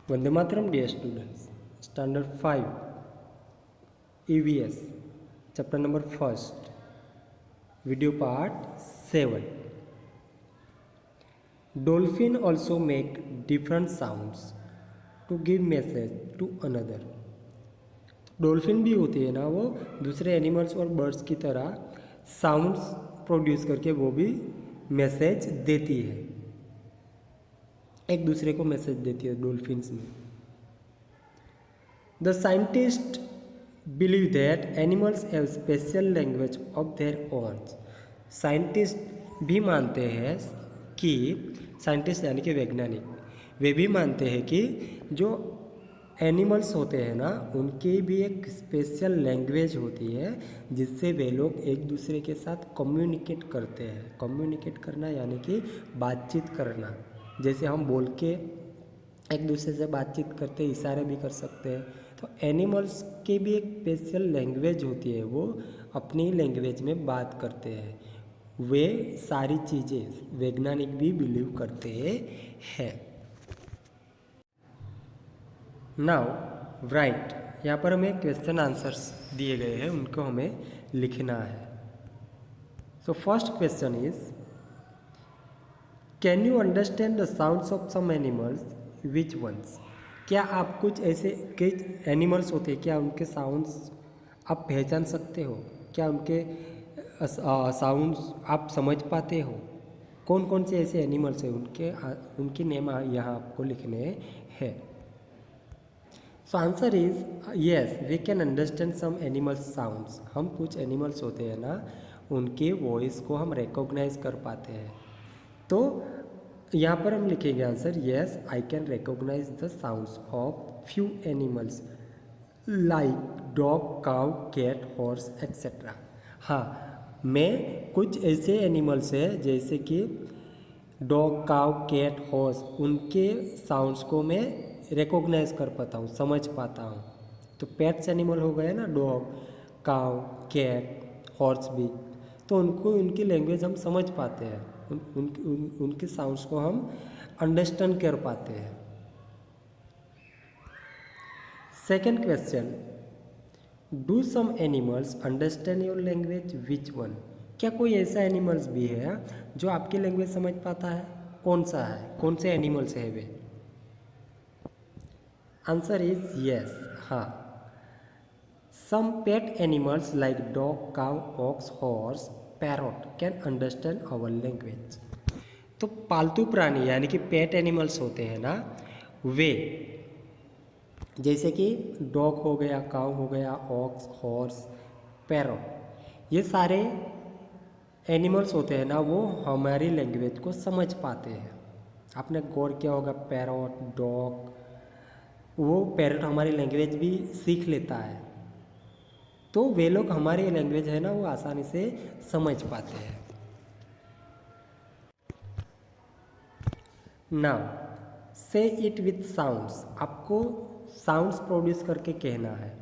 Vande Mataram, dear students. Standard 5, EVS, chapter number 1st, video part 7. Dolphin also make different sounds to give message to another. Dolphin भी होती है ना, वो दूसरे animals और birds की तरह साउंड्स प्रोड्यूस करके वो भी मैसेज देती है, एक दूसरे को मैसेज देती है डॉल्फिन्स में. The scientist believe that animals have special language of their own. Scientist भी मानते हैं कि, साइंटिस्ट यानी कि वैज्ञानिक, वे भी मानते हैं कि जो एनिमल्स होते हैं ना, उनकी भी एक स्पेशल लैंग्वेज होती है जिससे वे लोग एक दूसरे के साथ कम्युनिकेट करते हैं. कम्युनिकेट करना यानी कि बातचीत करना. जैसे हम बोल के एक दूसरे से बातचीत करते, इशारे भी कर सकते हैं. तो एनिमल्स की भी एक स्पेशल लैंग्वेज होती है, वो अपनी लैंग्वेज में बात करते हैं. वे सारी चीज़ें वैज्ञानिक भी बिलीव करते हैं. नाउ राइट, यहाँ पर हमें क्वेश्चन आंसर्स दिए गए हैं, उनको हमें लिखना है. So first question is, can you understand the sounds of some animals, which ones. क्या आप कुछ ऐसे कई एनिमल्स होते हैं, क्या उनके साउंड्स आप पहचान सकते हो, क्या उनके साउंड्स आप समझ पाते हो. कौन कौन से ऐसे एनिमल्स हैं, उनके नेम यहाँ आपको लिखने हैं. So answer is yes, we can understand some animals sounds. हम कुछ एनिमल्स होते हैं ना, उनके वॉइस को हम रिकॉग्नाइज कर पाते हैं. तो यहाँ पर हम लिखेंगे answer, yes I can recognise the sounds of few animals like dog, cow, cat, horse etcetera. हाँ, मैं कुछ ऐसे एनिमल्स हैं जैसे कि डॉग, काउ, कैट, हॉर्स, उनके साउंड्स को मैं रिकॉग्नाइज कर पाता हूँ, समझ पाता हूँ. तो पेट्स एनिमल हो गए ना, डॉग, काउ, कैट, हॉर्स भी, तो उनको उनकी लैंग्वेज हम समझ पाते हैं, उनके साउंड्स को हम अंडरस्टैंड कर पाते हैं. Second question, do some animals understand your language, which one. क्या कोई ऐसा एनिमल्स भी है जो आपकी लैंग्वेज समझ पाता है, कौन सा है, कौन से एनिमल्स है वे. आंसर इज येस, हाँ. Some pet animals like dog, cow, ox, horse, parrot can understand our language. तो पालतू प्राणी यानी कि पेट एनिमल्स होते हैं ना, वे जैसे कि डॉग हो गया, काउ हो गया, ऑक्स, हॉर्स, पैरट, ये सारे एनिमल्स होते हैं ना, वो हमारी लैंग्वेज को समझ पाते हैं. आपने गौर किया होगा, पैरट, डॉग, वो पैरट हमारी लैंग्वेज भी सीख लेता है. तो वे लोग हमारी लैंग्वेज है ना, वो आसानी से समझ पाते हैं. नाउ से इट विथ साउंड्स. आपको साउंड्स प्रोड्यूस करके कहना है.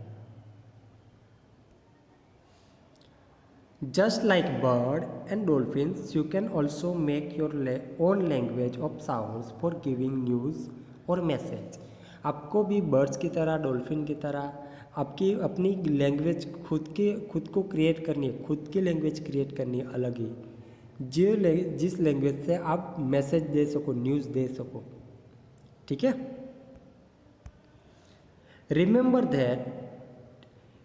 Just like bird and dolphins, you can also make your own language of sounds for giving news और मैसेज. आपको भी बर्ड्स की तरह, डॉल्फिन की तरह आपकी अपनी लैंग्वेज खुद को क्रिएट करनी है, खुद की लैंग्वेज क्रिएट करनी है अलग ही, जिस लैंग्वेज से आप मैसेज दे सको, न्यूज़ दे सको. ठीक है. Remember that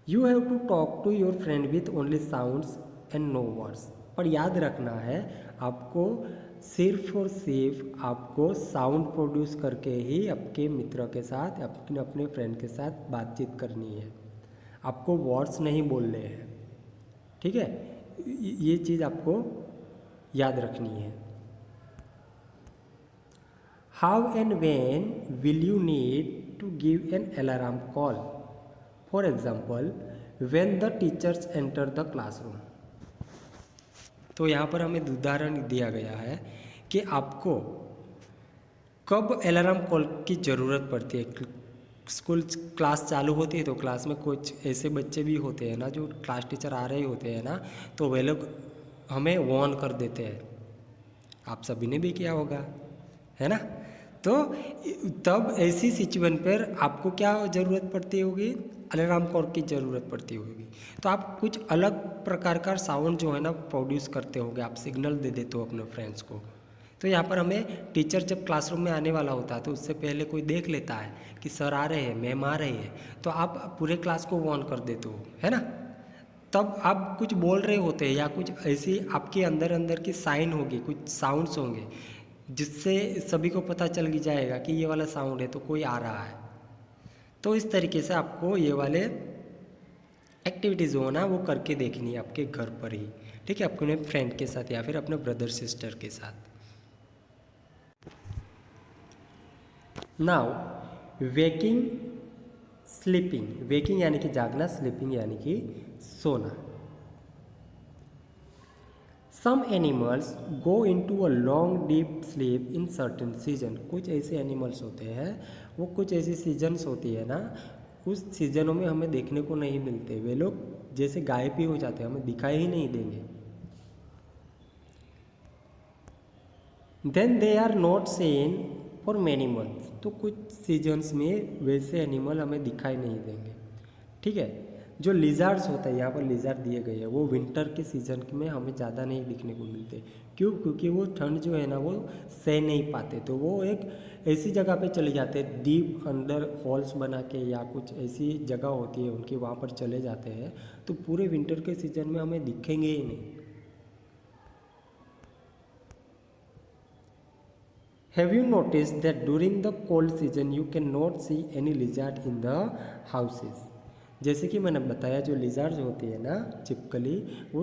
you have to talk to your friend with only sounds and no words. पर याद रखना है, आपको सिर्फ और सिर्फ आपको साउंड प्रोड्यूस करके ही आपके मित्र के साथ, अपने फ्रेंड के साथ बातचीत करनी है. आपको वर्ड्स नहीं बोलने हैं. ठीक है, ये चीज़ आपको याद रखनी है. How and when will you need to give an alarm call. For example, when the teachers enter the classroom. तो यहाँ पर हमें उदाहरण दिया गया है कि आपको कब अलार्म कॉल की ज़रूरत पड़ती है. स्कूल क्लास चालू होती है तो क्लास में कुछ ऐसे बच्चे भी होते हैं ना, जो क्लास टीचर आ रहे होते हैं ना, तो वे लोग हमें वार्न कर देते हैं. आप सभी ने भी किया होगा, है ना. तो तब ऐसी सिचुएशन पर आपको क्या ज़रूरत पड़ती होगी, अलार्म क्लॉक की ज़रूरत पड़ती होगी। तो आप कुछ अलग प्रकार का साउंड जो है ना प्रोड्यूस करते होंगे, आप सिग्नल दे देते हो अपने फ्रेंड्स को। तो यहाँ पर हमें टीचर जब क्लासरूम में आने वाला होता है तो उससे पहले कोई देख लेता है कि सर आ रहे हैं, मैम आ रही है, तो आप पूरे क्लास को वार्न कर देते हो, है ना। तब आप कुछ बोल रहे होते हैं या कुछ ऐसी आपके अंदर अंदर की साइन होगी, कुछ साउंड्स होंगे जिससे सभी को पता चल जाएगा कि ये वाला साउंड है तो कोई आ रहा है। तो इस तरीके से आपको ये वाले एक्टिविटीज़ हो ना वो करके देखनी है आपके घर पर ही, ठीक है, अपने फ्रेंड के साथ या फिर अपने ब्रदर सिस्टर के साथ। नाउ वेकिंग स्लीपिंग, वेकिंग यानी कि जागना, स्लीपिंग यानी कि सोना। Some animals go into a long deep sleep in certain season, कुछ ऐसे एनिमल्स होते हैं, वो कुछ ऐसी सीजन्स होती है ना, उस सीजनों में हमें देखने को नहीं मिलते, वे लोग जैसे गायब ही हो जाते हैं, हमें दिखाई ही नहीं देंगे। Then they are not seen for many months, तो कुछ सीजन्स में वैसे एनिमल हमें दिखाई नहीं देंगे, ठीक है। जो लिजार्ड्स होता है, यहाँ पर लिजार्ड दिए गए हैं, वो विंटर के सीजन में हमें ज़्यादा नहीं दिखने को मिलते। क्यों? क्योंकि वो ठंड जो है ना वो सह नहीं पाते, तो वो एक ऐसी जगह पे चले जाते हैं, डीप अंडर हॉल्स बना के या कुछ ऐसी जगह होती है उनकी, वहाँ पर चले जाते हैं, तो पूरे विंटर के सीजन में हमें दिखेंगे ही नहीं। Have you noticed that during the cold season you cannot see any lizard in the houses? जैसे कि मैंने बताया, जो लिजार्ड्स होती है ना चिपकली, वो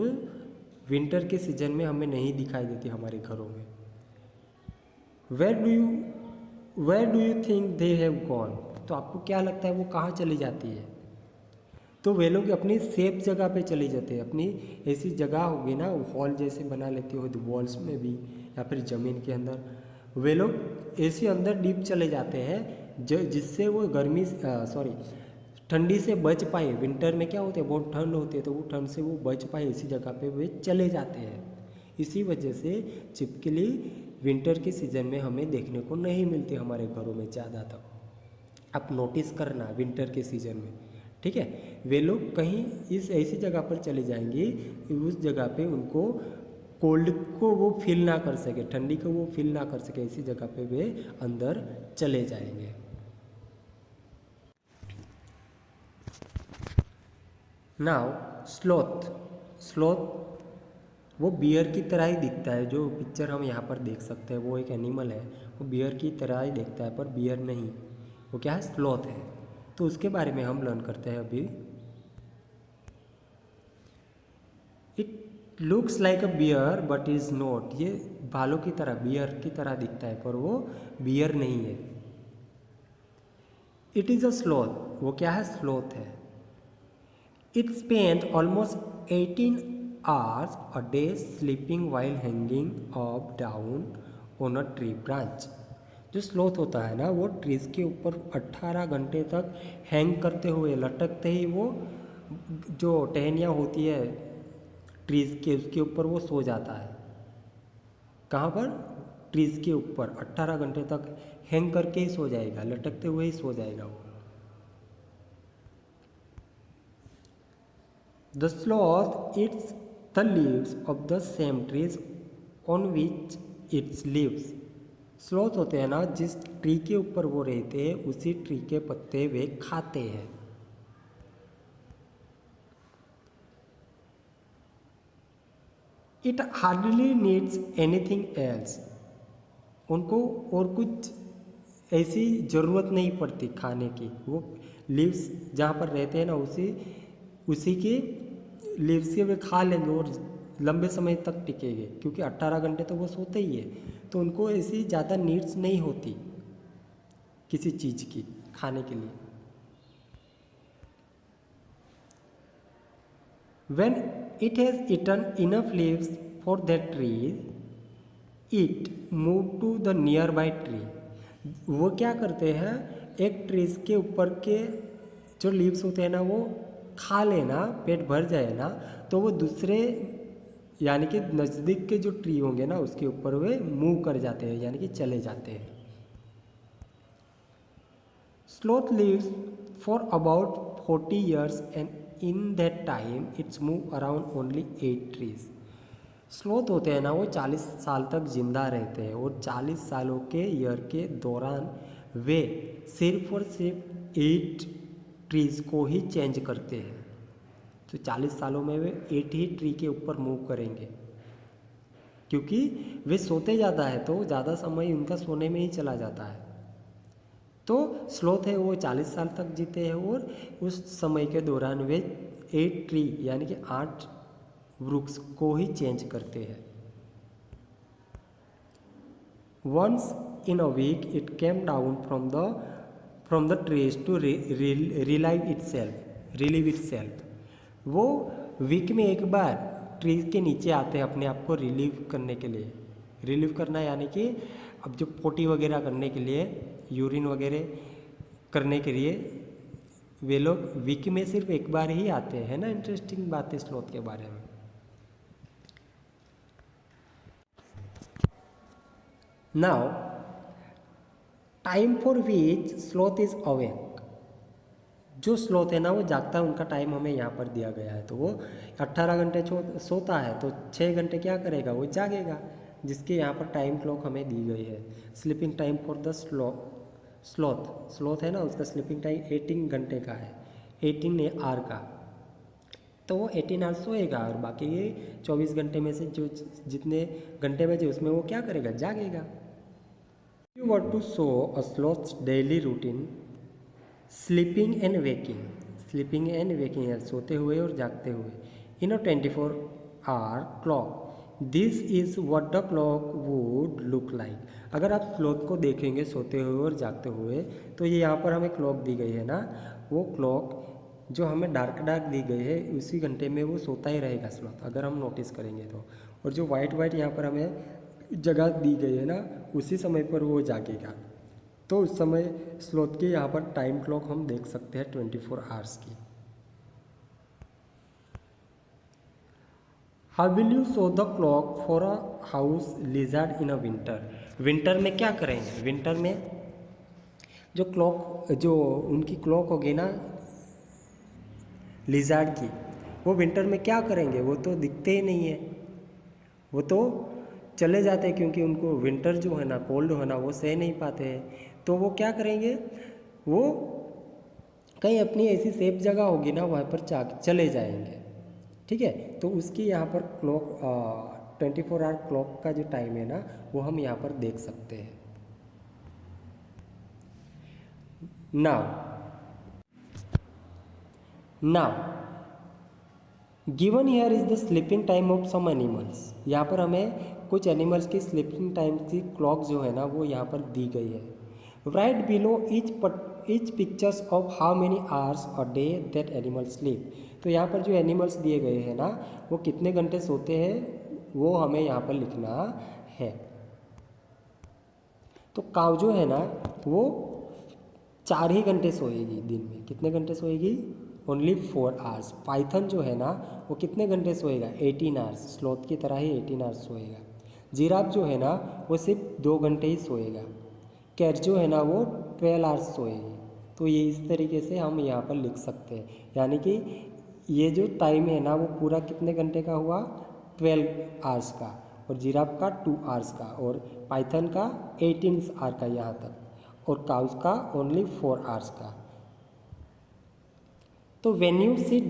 विंटर के सीजन में हमें नहीं दिखाई देती हमारे घरों में। Where do you think they have gone? तो आपको क्या लगता है वो कहाँ चली जाती है? तो वे लोग अपनी सेफ जगह पे चले जाते हैं, अपनी ऐसी जगह होगी ना, हॉल जैसे बना लेते हो वॉल्स में भी या फिर ज़मीन के अंदर, वे लोग ऐसे अंदर डीप चले जाते हैं जिससे वो ठंडी से बच पाए। विंटर में क्या होते हैं, बहुत ठंड होती है, तो वो ठंड से वो बच पाए, इसी जगह पे वे चले जाते हैं। इसी वजह से छिपकली विंटर के सीज़न में हमें देखने को नहीं मिलती हमारे घरों में ज़्यादातर। आप नोटिस करना विंटर के सीज़न में, ठीक है, वे लोग कहीं इस ऐसी जगह पर चले जाएंगे उस जगह पे उनको कोल्ड को वो फील ना कर सके, ठंडी को वो फील ना कर सके, इसी जगह पे वे अंदर चले जाएंगे। नाउ स्लोथ वो बियर की तरह ही दिखता है, जो पिक्चर हम यहाँ पर देख सकते हैं, वो एक एनिमल है, वो बियर की तरह ही दिखता है, पर बियर नहीं, वो क्या है, स्लोथ है। तो उसके बारे में हम लर्न करते हैं अभी। It looks like a bear but is not, ये भालू की तरह, बियर की तरह दिखता है, पर वो बियर नहीं है। इट इज़ अ स्लोथ, वो क्या है, स्लोथ है। It spend almost 18 hours a day sleeping while hanging up down on a tree branch। जो स्लोथ होता है ना, वो ट्रीज के ऊपर 18 घंटे तक हैंग करते हुए, लटकते ही वो जो टहनियाँ होती है ट्रीज के, उसके ऊपर वो सो जाता है। कहाँ पर? ट्रीज के ऊपर 18 घंटे तक हैंग करके ही सो जाएगा, लटकते हुए ही सो जाएगा वो। The sloth eats the leaves of the same trees on which it lives। Sloth होते हैं ना, जिस ट्री के ऊपर वो रहते हैं उसी ट्री के पत्ते वे खाते हैं। It hardly needs anything else। उनको और कुछ ऐसी ज़रूरत नहीं पड़ती खाने की, वो लीव्स जहाँ पर रहते हैं ना उसी के लीव्स के वे खा लेंगे और लंबे समय तक टिकेंगे, क्योंकि 18 घंटे तो वो सोते ही है, तो उनको ऐसी ज़्यादा नीड्स नहीं होती किसी चीज़ की खाने के लिए। When it has eaten enough leaves for that tree, it move to the nearby tree। वो क्या करते हैं, एक ट्रीज के ऊपर के जो लीव्स होते हैं ना वो खा लेना, पेट भर जाए ना, तो वो दूसरे यानी कि नज़दीक के जो ट्री होंगे ना उसके ऊपर वे मूव कर जाते हैं, यानी कि चले जाते हैं। Sloth lives for about 40 years and in that time it's move around only 8 trees. Sloth होते हैं ना वो 40 साल तक जिंदा रहते हैं और 40 सालों के ईयर के दौरान वे सिर्फ और सिर्फ 8 ट्रीज को ही चेंज करते हैं। तो 40 सालों में वे 8 ही ट्री के ऊपर मूव करेंगे, क्योंकि वे सोते ज़्यादा है तो ज़्यादा समय उनका सोने में ही चला जाता है। तो स्लोथ है वो 40 साल तक जीते हैं और उस समय के दौरान वे 8 ट्री यानी कि 8 वृक्ष को ही चेंज करते हैं। Once in a week it came down from the trees to relieve itself. वो वीक में एक बार ट्रीज के नीचे आते हैं अपने आप को रिलीव करने के लिए। रिलीव करना यानी कि अब जो पोटी वगैरह करने के लिए, यूरिन वगैरह करने के लिए वे लोग वीक में सिर्फ एक बार ही आते हैं ना। इंटरेस्टिंग बात है स्लोथ के बारे में। Now time for which sloth is awake. जो स्लोथ है ना वो जागता है, उनका टाइम हमें यहाँ पर दिया गया है। तो वो 18 घंटे सोता है तो 6 घंटे क्या करेगा, वो जागेगा, जिसके यहाँ पर टाइम क्लॉक हमें दी गई है। Sleeping time for the sloth है ना, उसका स्लीपिंग टाइम 18 घंटे का है, 18 आवर का। तो वो 18 आवर सोएगा और बाकी ये 24 घंटे में से जो जितने घंटे बचे उसमें वो क्या करेगा, जागेगा। You want to show a sloth daily routine sleeping and waking है सोते हुए और जागते हुए in a 24 hour clock. This is what the clock would look like. अगर आप स्लोथ को देखेंगे सोते हुए और जागते हुए तो ये यहाँ पर हमें क्लॉक दी गई है ना, वो क्लॉक जो हमें डार्क दी गई है उसी घंटे में वो सोता ही रहेगा स्लोथ, अगर हम नोटिस करेंगे तो। और जो वाइट यहाँ पर हमें जगह दी गई है ना, उसी समय पर वो जागेगा। तो उस समय स्लोथ के यहाँ पर टाइम क्लॉक हम देख सकते हैं 24 आवर्स की। How will you show the clock for a house lizard in a winter. Winter में क्या करेंगे, विंटर में जो उनकी क्लॉक होगी ना लिजर्ड की, वो विंटर में क्या करेंगे, वो तो दिखते ही नहीं है, वो तो चले जाते हैं, क्योंकि उनको विंटर जो है ना, कोल्ड है ना, वो सह नहीं पाते हैं। तो वो क्या करेंगे, वो कहीं अपनी ऐसी सेफ जगह होगी ना वहाँ पर चले जाएंगे। ठीक है, तो उसकी यहाँ पर क्लॉक 24 आवर क्लॉक का जो टाइम है ना वो हम यहाँ पर देख सकते हैं। Now given here is the sleeping time of some animals. यहाँ पर हमें कुछ एनिमल्स की स्लीपिंग टाइम की क्लॉक जो है ना वो यहाँ पर दी गई है। Right below each pictures of how many hours a day that animal sleep. तो यहाँ पर जो एनिमल्स दिए गए हैं ना वो कितने घंटे सोते हैं वो हमें यहाँ पर लिखना है। तो काऊ जो है ना वो 4 ही घंटे सोएगी दिन में। कितने घंटे सोएगी, ओनली 4 आवर्स। पाइथन जो है ना वो कितने घंटे सोएगा, 18 आवर्स। स्लोथ की तरह ही 18 आवर्स सोएगा। जिराफ जो है ना वो सिर्फ 2 घंटे ही सोएगा। कैट जो है ना वो 12 आवर्स सोएगी। तो ये इस तरीके से हम यहाँ पर लिख सकते हैं, यानी कि ये जो टाइम है ना वो पूरा कितने घंटे का हुआ, 12 आवर्स का, और जिराफ का 2 आवर्स का, और पाइथन का 18 आवर का यहाँ तक, और काउस का ओनली 4 आवर्स का। तो when you see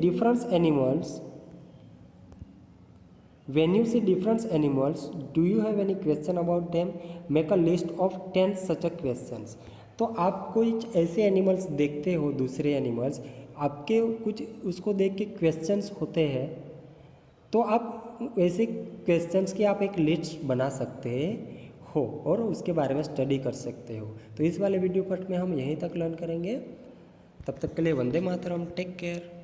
different animals, do you have any question about them? Make a list of 10 such a questions. तो आप कुछ ऐसे एनिमल्स देखते हो, दूसरे एनिमल्स, आपके कुछ उसको देख के क्वेश्चंस होते हैं, तो आप ऐसे क्वेश्चंस की आप एक लिस्ट बना सकते हो और उसके बारे में स्टडी कर सकते हो। तो इस वाले वीडियो पार्ट में हम यहीं तक लर्न करेंगे। तब तक के लिए वंदे मातरम, टेक केयर।